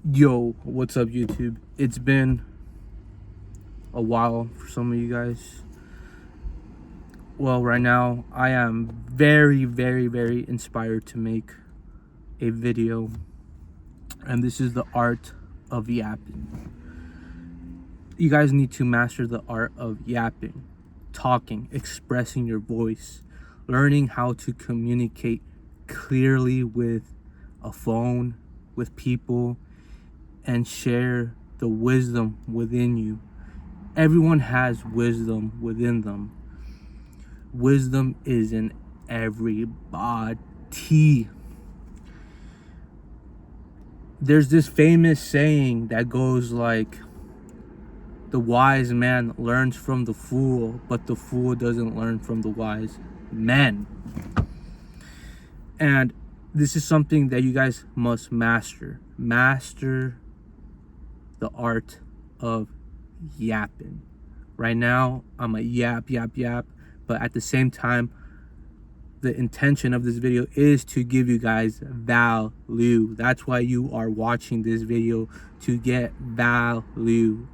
Yo, what's up, YouTube? It's been a while for some of you guys. Well, right now, I am very, very, very inspired to make a video, and this is the art of yapping. You guys need to master the art of yapping, talking, expressing your voice, learning how to communicate clearly with a phone, with people, and share the wisdom within you. Everyone has wisdom within them. Wisdom is in everybody. There's this famous saying that goes like, the wise man learns from the fool, but the fool doesn't learn from the wise man. And this is something that you guys must master. Master the art of yapping. Right now, I'm a yap, but at the same time, the intention of this video is to give you guys value. That's why you are watching this video, to get value.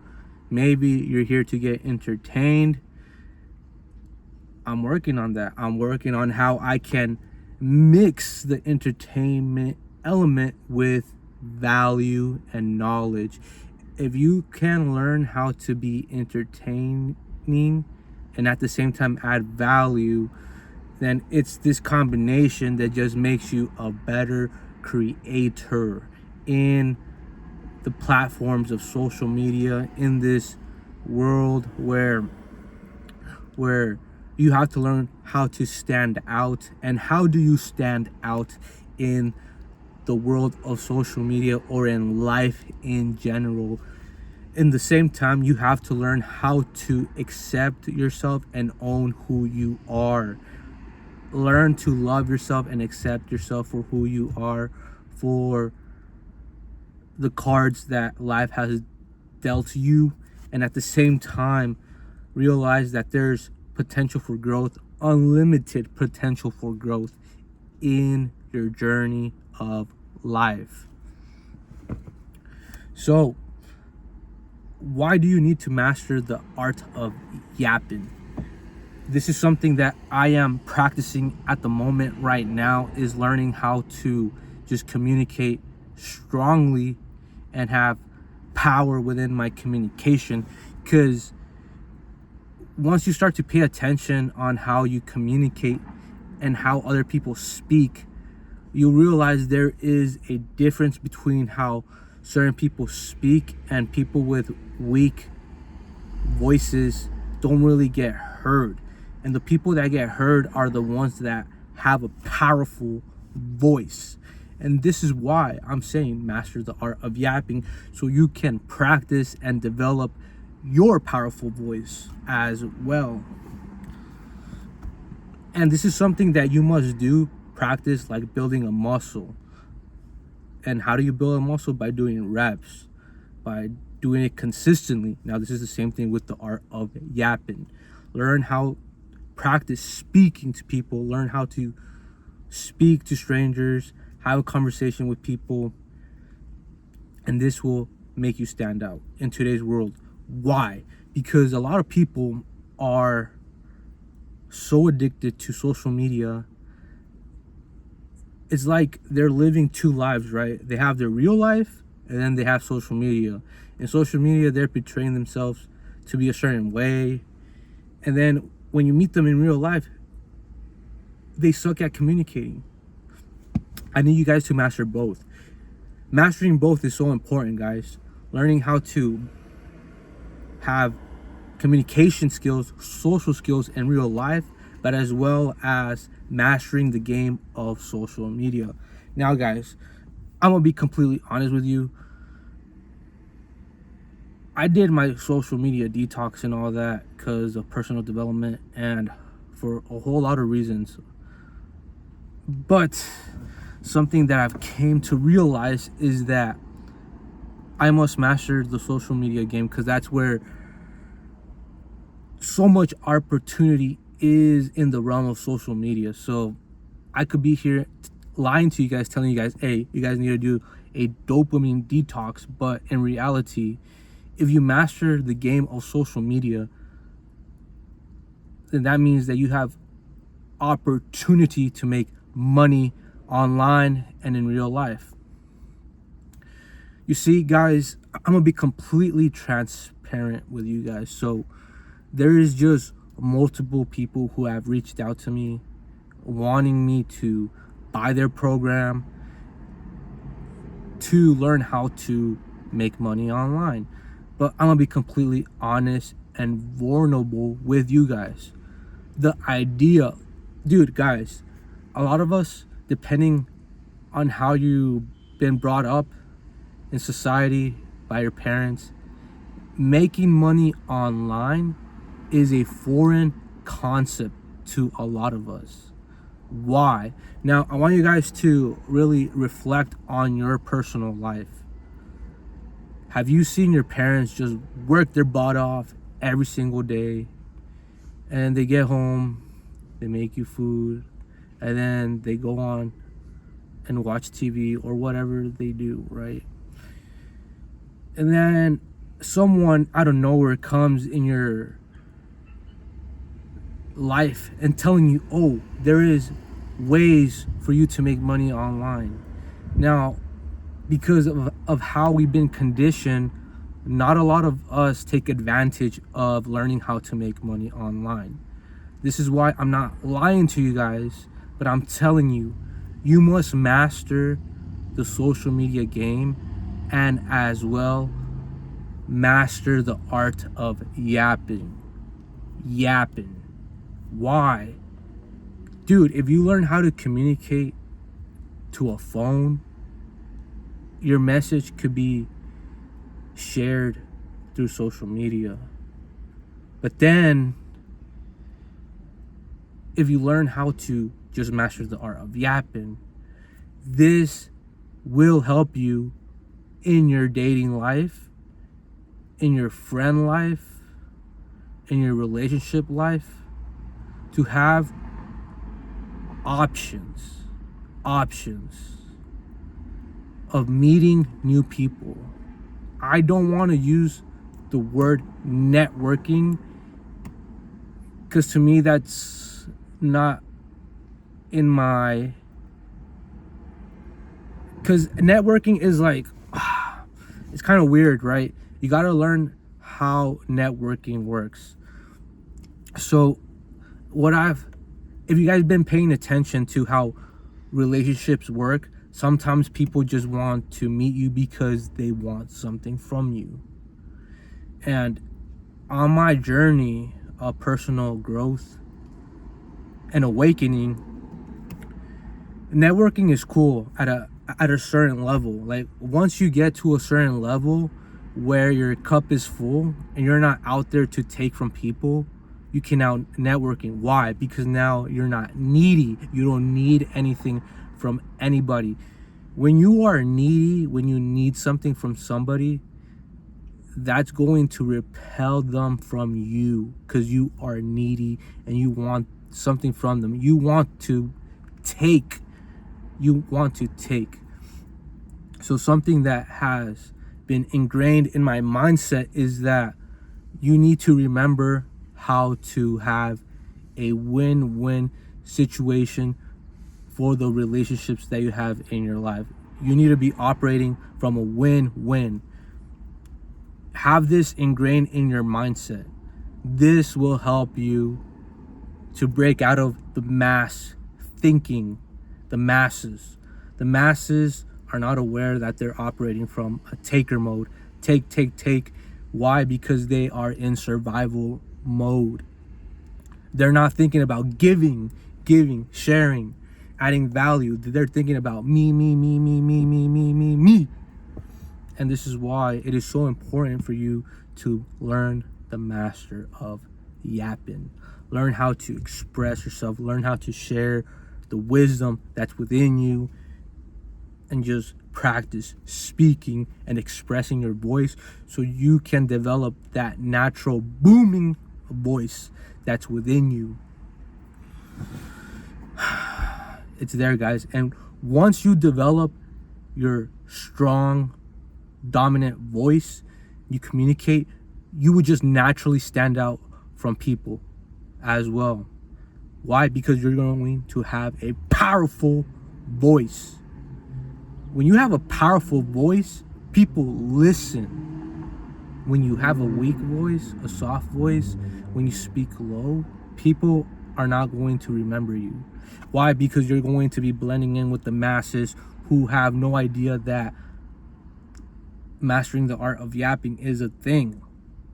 Maybe you're here to get entertained. I'm working on that. I'm working on how I can mix the entertainment element with value and knowledge. If you can learn how to be entertaining and at the same time add value, then it's this combination that just makes you a better creator in the platforms of social media, in this world where you have to learn how to stand out. And how do you stand out in the world of social media or in life in general? In the same time, you have to learn how to accept yourself and own who you are. Learn to love yourself and accept yourself for who you are, for the cards that life has dealt you, and at the same time realize that there's potential for growth, unlimited potential for growth in your journey of life. So why do you need to master the art of yapping? This is something that I am practicing at the moment right now, is learning how to just communicate strongly and have power within my communication. Because once you start to pay attention on how you communicate and how other people speak, you realize there is a difference between how certain people speak, and people with weak voices don't really get heard. And the people that get heard are the ones that have a powerful voice. And this is why I'm saying master the art of yapping, so you can practice and develop your powerful voice as well. And this is something that you must do, practice, like building a muscle. And how do you build a muscle? By doing reps, by doing it consistently. Now, this is the same thing with the art of yapping. Learn how, practice speaking to people, learn how to speak to strangers, have a conversation with people, and this will make you stand out in today's world. Why? Because a lot of people are so addicted to social media. It's like they're living two lives, right? They have their real life, and then they have social media. In social media, they're portraying themselves to be a certain way, and then when you meet them in real life, they suck at communicating. I need you guys to master both. Mastering both is so important, guys. Learning how to have communication skills, social skills in real life, but as well as mastering the game of social media. Now, guys, I'm gonna be completely honest with you. I did my social media detox and all that because of personal development and for a whole lot of reasons. But something that I've came to realize is that I must master the social media game, because that's where so much opportunity is, in the realm of social media. So I could be here lying to you guys, telling you guys, hey, you guys need to do a dopamine detox, but in reality, if you master the game of social media, then that means that you have opportunity to make money online and in real life. You see, guys, I'm gonna be completely transparent with you guys. So there is just multiple people who have reached out to me wanting me to buy their program to learn how to make money online. But I'm gonna be completely honest and vulnerable with you guys. The idea, dude, guys, a lot of us, depending on how you've been brought up in society by your parents, making money online is a foreign concept to a lot of us. Why? Now, I want you guys to really reflect on your personal life. Have you seen your parents just work their butt off every single day, and they get home, they make you food, and then they go on and watch TV or whatever they do, right? And then someone out of nowhere comes in your life and telling you, oh, there is ways for you to make money online. Now, because of how we've been conditioned, not a lot of us take advantage of learning how to make money online. This is why I'm not lying to you guys, but I'm telling you, you must master the social media game, and as well master the art of yapping. Why? Dude, if you learn how to communicate to a phone, your message could be shared through social media. But then, if you learn how to just master the art of yapping, this will help you in your dating life, in your friend life, in your relationship life, to have options of meeting new people. I don't want to use the word networking, because to me that's not in my, because networking is like, it's kind of weird, right? You got to learn how networking works. So if you guys been paying attention to how relationships work, sometimes people just want to meet you because they want something from you. And on my journey of personal growth and awakening, networking is cool at a certain level. Like, once you get to a certain level where your cup is full and you're not out there to take from people, you can now networking. Why? Because now you're not needy. You don't need anything from anybody. When you are needy, when you need something from somebody, that's going to repel them from you, because you are needy and you want something from them. You want to take. So something that has been ingrained in my mindset is that you need to remember how to have a win-win situation for the relationships that you have in your life. You need to be operating from a win-win. Have this ingrained in your mindset. This will help you to break out of the mass thinking, the masses. The masses are not aware that they're operating from a taker mode. Take. Why? Because they are in survival mode. They're not thinking about giving, sharing, adding value. They're thinking about me. And this is why it is so important for you to learn the master of yapping. Learn how to express yourself. Learn how to share the wisdom that's within you. And just practice speaking and expressing your voice so you can develop that natural booming voice that's within you. It's there, guys. And once you develop your strong, dominant voice, you communicate, you would just naturally stand out from people as well. Why? Because you're going to have a powerful voice. When you have a powerful voice, people listen. When you have a weak voice, a soft voice, when you speak low, people are not going to remember you. Why? Because you're going to be blending in with the masses who have no idea that mastering the art of yapping is a thing.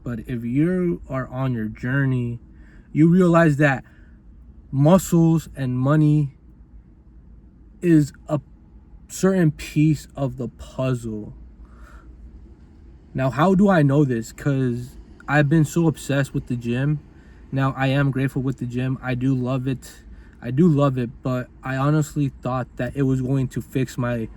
But if you are on your journey, you realize that muscles and money is a certain piece of the puzzle. Now, how do I know this? Because I've been so obsessed with the gym. Now, I am grateful with the gym. I do love it, but I honestly thought that it was going to fix my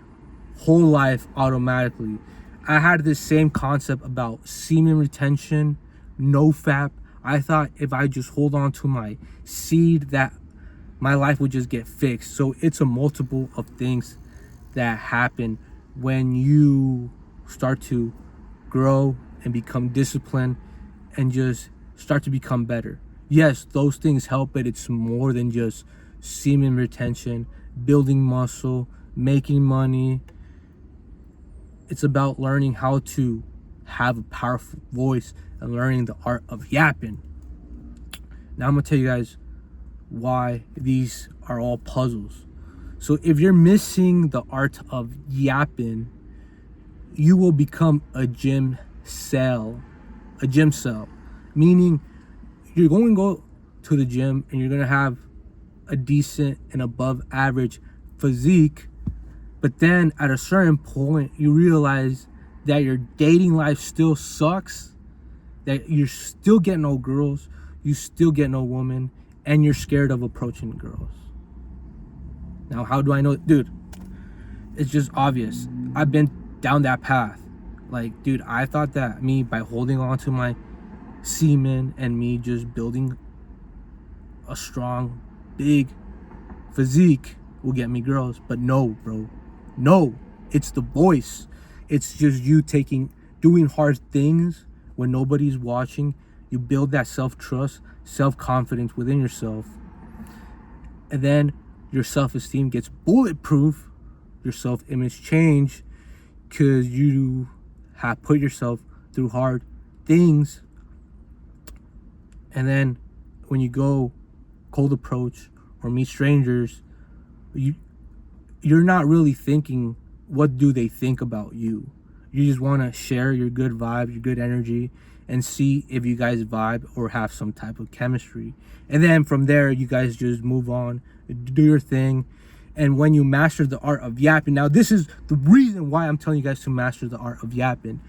whole life automatically. I had this same concept about semen retention, NoFap. I thought if I just hold on to my seed, that my life would just get fixed. So it's a multiple of things that happen when you start to grow and become disciplined and just start to become better. Yes, those things help, but it's more than just semen retention, building muscle, making money. It's about learning how to have a powerful voice and learning the art of yapping. Now I'm gonna tell you guys why these are all puzzles. So if you're missing the art of yapping, you will become a gym cell, meaning you're going to go to the gym and you're going to have a decent and above average physique, but then at a certain point you realize that your dating life still sucks, that you're still getting no girls, you still get no woman, and you're scared of approaching girls. Now, how do I know? Dude, it's just obvious. I've been down that path. Like, dude, I thought that me, by holding on to my semen and me just building a strong, big physique will get me girls. But no, bro. No, it's the voice. It's just you doing hard things when nobody's watching. You build that self-trust, self-confidence within yourself. And then your self-esteem gets bulletproof. Your self-image change because you have put yourself through hard things. And then when you go cold approach or meet strangers, you're not really thinking what do they think about you. You just want to share your good vibe, your good energy, and see if you guys vibe or have some type of chemistry. And then from there, you guys just move on, do your thing. And when you master the art of yapping, now this is the reason why I'm telling you guys to master the art of yapping,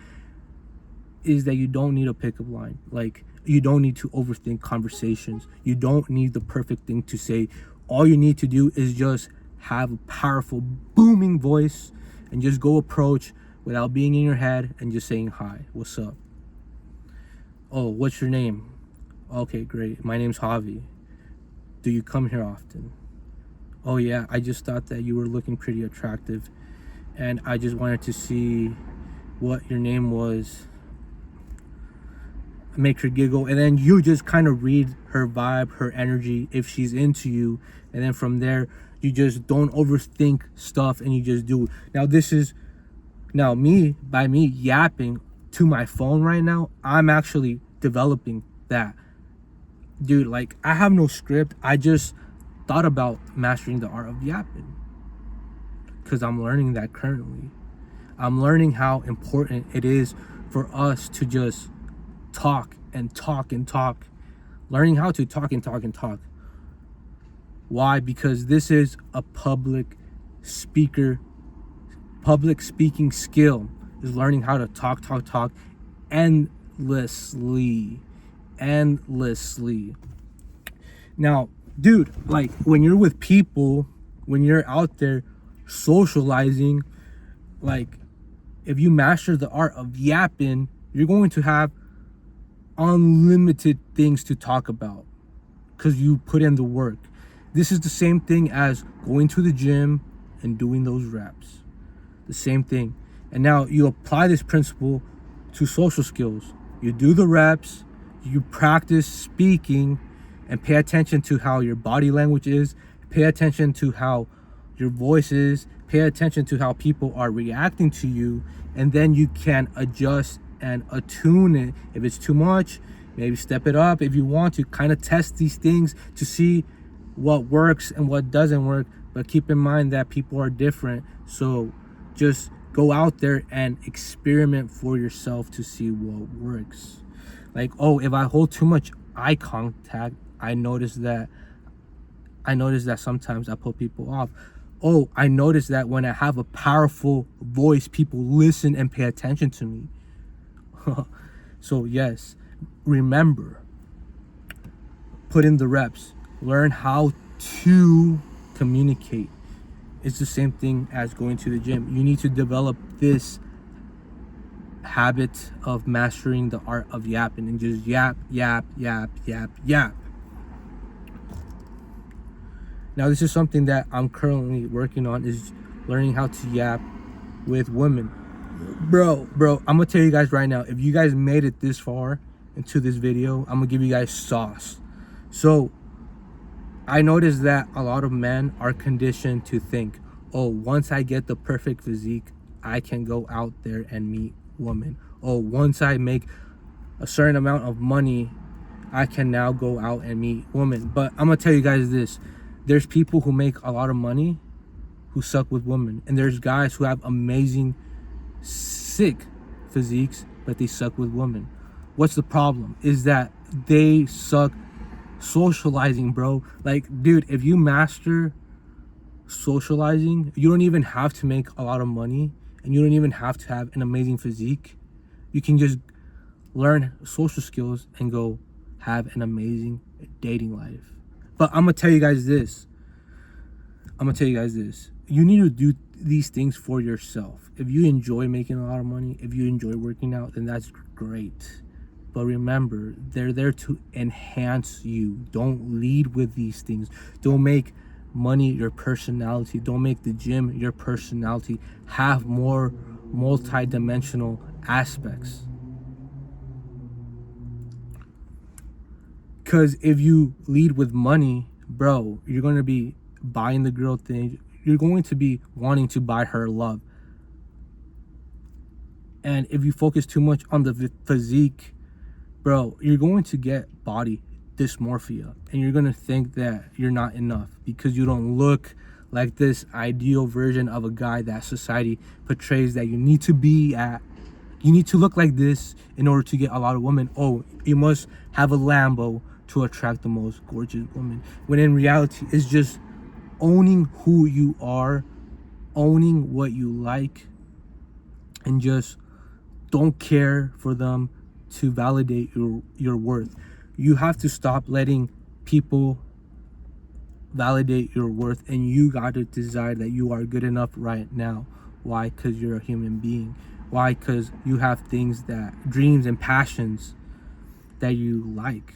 is that you don't need a pickup line. Like, you don't need to overthink conversations. You don't need the perfect thing to say. All you need to do is just have a powerful, booming voice and just go approach without being in your head and just saying, hi, what's up? Oh, what's your name? Okay, great. My name's Javi. Do you come here often? Oh yeah, I just thought that you were looking pretty attractive and I just wanted to see what your name was. Make her giggle, and then you just kind of read her vibe, her energy, if she's into you, and then from there you just don't overthink stuff and you just do. Now by me yapping to my phone right now, I'm actually developing that. Dude, like, I have no script. I just thought about mastering the art of yapping because I'm learning that currently. I'm learning how important it is for us to just talk and talk and talk. Learning how to talk and talk and talk. Why? Because this is a public speaking skill, is learning how to talk endlessly. Now, dude, like, when you're with people, when you're out there socializing, like, if you master the art of yapping, you're going to have unlimited things to talk about because you put in the work. This is the same thing as going to the gym and doing those reps. The same thing. And now you apply this principle to social skills. You do the reps, you practice speaking, and pay attention to how your body language is, pay attention to how your voice is, pay attention to how people are reacting to you, and then you can adjust and attune it. If it's too much, maybe step it up. If you want to kind of test these things to see what works and what doesn't work, but keep in mind that people are different. So just go out there and experiment for yourself to see what works. Like, oh, if I hold too much eye contact, I notice that sometimes I put people off. Oh, I notice that when I have a powerful voice, people listen and pay attention to me. So yes, remember, put in the reps, learn how to communicate. It's the same thing as going to the gym. You need to develop this habit of mastering the art of yapping, and just yap, yap, yap, yap, yap. Now, this is something that I'm currently working on, is learning how to yap with women. Bro, I'm gonna tell you guys right now, if you guys made it this far into this video, I'm gonna give you guys sauce. So I noticed that a lot of men are conditioned to think, oh, once I get the perfect physique, I can go out there and meet women. Oh, once I make a certain amount of money, I can now go out and meet women. But I'm gonna tell you guys this, there's people who make a lot of money who suck with women, and there's guys who have amazing, sick physiques, but they suck with women. What's the problem? Is that they suck socializing, bro. Like, dude, if you master socializing, you don't even have to make a lot of money, and you don't even have to have an amazing physique. You can just learn social skills and go have an amazing dating life. But I'm gonna tell you guys this. You need to do these things for yourself. If you enjoy making a lot of money, if you enjoy working out, then that's great. But remember, they're there to enhance you. Don't lead with these things. Don't make money your personality. Don't make the gym your personality. Have more multi-dimensional aspects. Because if you lead with money, bro, you're going to be buying the girl thing. You're going to be wanting to buy her love. And if you focus too much on the physique, bro, you're going to get body dysmorphia. And you're going to think that you're not enough because you don't look like this ideal version of a guy that society portrays that you need to be at. You need to look like this in order to get a lot of women. Oh, you must have a Lambo to attract the most gorgeous woman. When in reality, it's just owning who you are, owning what you like, and just don't care for them to validate your worth. You have to stop letting people validate your worth, and you got to decide that you are good enough right now. Why? Because you're a human being. Why? Because you have things, that dreams and passions that you like.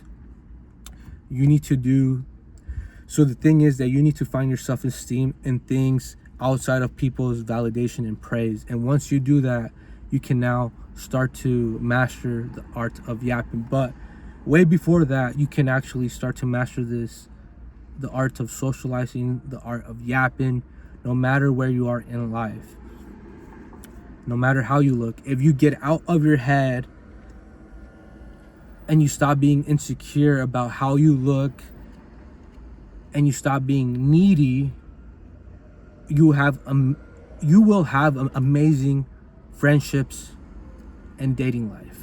You need to do. So the thing is that you need to find your self-esteem in things outside of people's validation and praise. And once you do that, you can now start to master the art of yapping. But way before that, you can actually start to master the art of socializing, the art of yapping, no matter where you are in life. No matter how you look, if you get out of your head and you stop being insecure about how you look, and you stop being needy, you will have amazing friendships and dating life.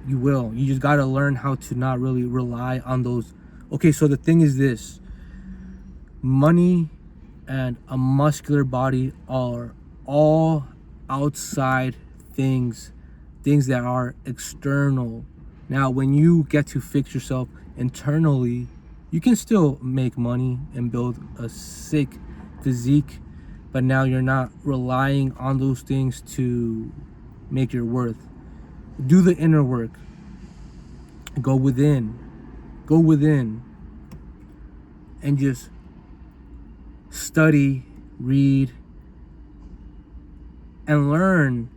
You will. You just gotta learn how to not really rely on those. Okay, so the thing is this: money and a muscular body are all outside things that are external. Now, when you get to fix yourself internally, you can still make money and build a sick physique, but now you're not relying on those things to make your worth. Do the inner work. Go within, and just study, read, and learn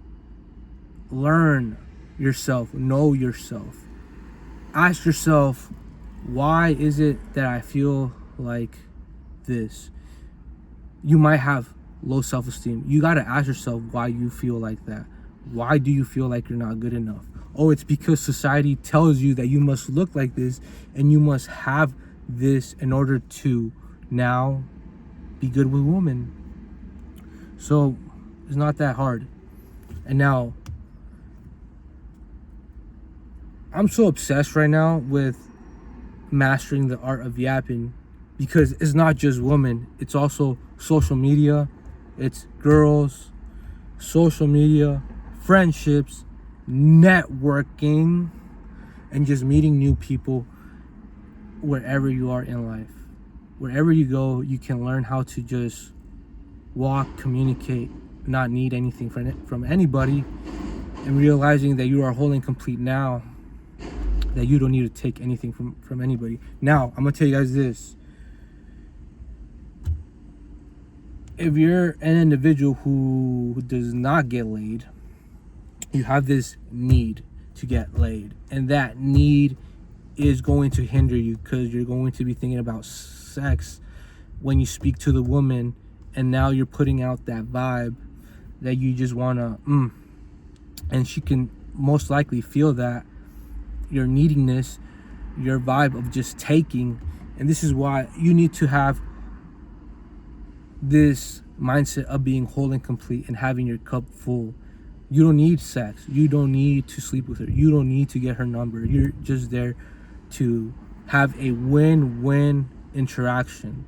yourself, know yourself. Ask yourself, why is it that I feel like this? You might have low self-esteem. You got to ask yourself why you feel like that. Why do you feel like you're not good enough? Oh, it's because society tells you that you must look like this and you must have this in order to now be good with women. So it's not that hard. And now I'm so obsessed right now with mastering the art of yapping, because it's not just women, it's also social media, it's girls, social media, friendships, networking, and just meeting new people wherever you are in life. Wherever you go, you can learn how to just walk, communicate, not need anything from anybody, and realizing that you are whole and complete now, that you don't need to take anything from anybody. Now, I'm gonna tell you guys this. If you're an individual who does not get laid, you have this need to get laid, and that need is going to hinder you, because you're going to be thinking about sex when you speak to the woman, and now you're putting out that vibe that you just wanna and she can most likely feel that, your neediness, your vibe of just taking. And this is why you need to have this mindset of being whole and complete and having your cup full. You don't need sex. You don't need to sleep with her. You don't need to get her number. You're just there to have a win-win interaction.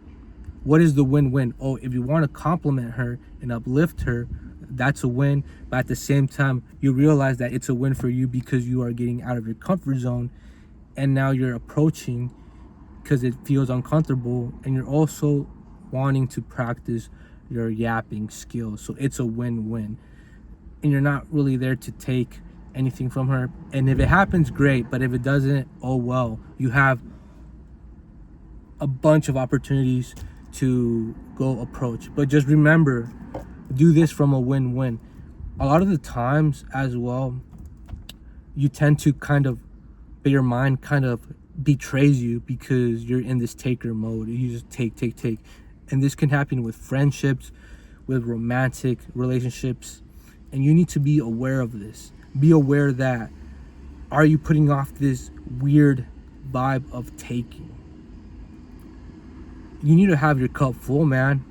What is the win-win? Oh, if you want to compliment her and uplift her, that's a win. But at the same time, you realize that it's a win for you because you are getting out of your comfort zone, and now you're approaching because it feels uncomfortable, and you're also wanting to practice your yapping skills. So it's a win-win, and you're not really there to take anything from her. And if it happens, great. But if it doesn't, oh well. You have a bunch of opportunities to go approach. But just remember, do this from a win-win. A lot of the times as well, you tend to your mind kind of betrays you because you're in this taker mode. You just take. And this can happen with friendships, with romantic relationships. And you need to be aware of this. Be aware that, are you putting off this weird vibe of taking? You need to have your cup full, man.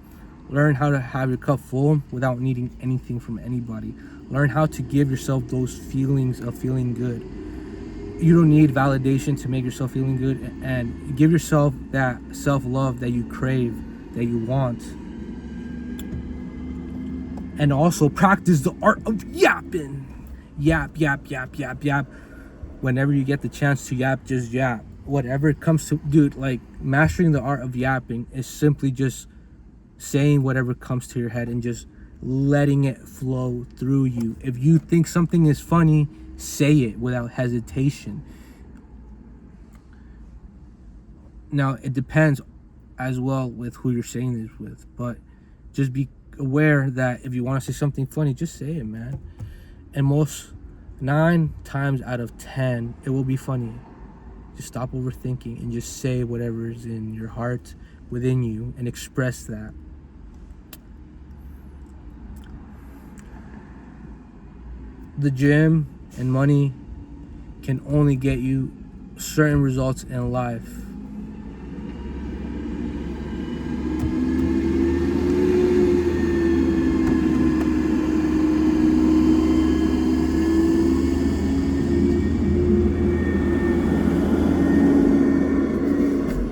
Learn how to have your cup full without needing anything from anybody. Learn how to give yourself those feelings of feeling good. You don't need validation to make yourself feeling good, and give yourself that self-love that you crave, that you want. And also practice the art of yapping. Yap. Whenever you get the chance to yap, just yap. Whatever it comes to, dude, like mastering the art of yapping is simply just saying whatever comes to your head and just letting it flow through you. If you think something is funny, say it without hesitation. Now, it depends as well with who you're saying this with, but just be aware that if you want to say something funny, just say it, man. And 9 times out of 10, it will be funny. Just stop overthinking and just say whatever is in your heart, within you, and express that. The gym and money can only get you certain results in life.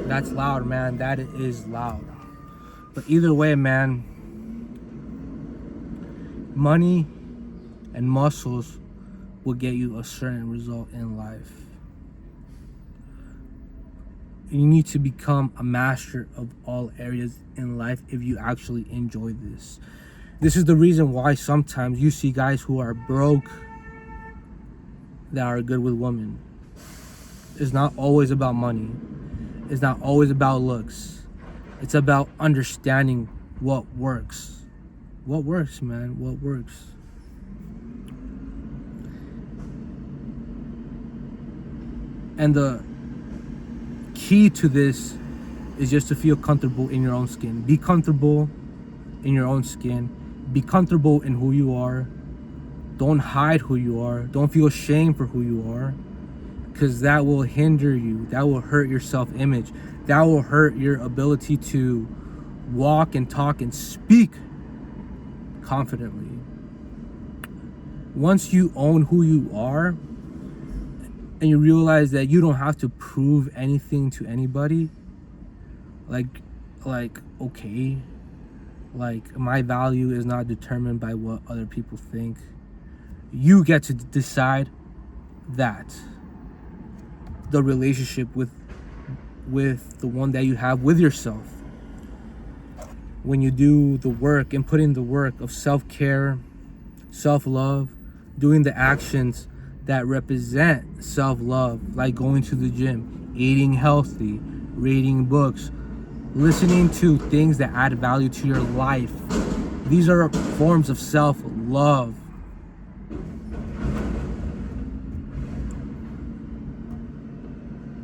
That's loud, man. That is loud. But either way, man, money and muscles will get you a certain result in life. You need to become a master of all areas in life if you actually enjoy this. This is the reason why sometimes you see guys who are broke that are good with women. It's not always about money. It's not always about looks. It's about understanding what works. What works, man? What works? And the key to this is just to feel comfortable in your own skin. Be comfortable in your own skin. Be comfortable in who you are. Don't hide who you are. Don't feel shame for who you are, because that will hinder you. That will hurt your self-image. That will hurt your ability to walk and talk and speak confidently. Once you own who you are and you realize that you don't have to prove anything to anybody, like okay, like my value is not determined by what other people think. You get to decide that. The relationship with the one that you have with yourself, when you do the work and put in the work of self-care, self-love, doing the actions that represent self-love, like going to the gym, eating healthy, reading books, listening to things that add value to your life. These are forms of self-love.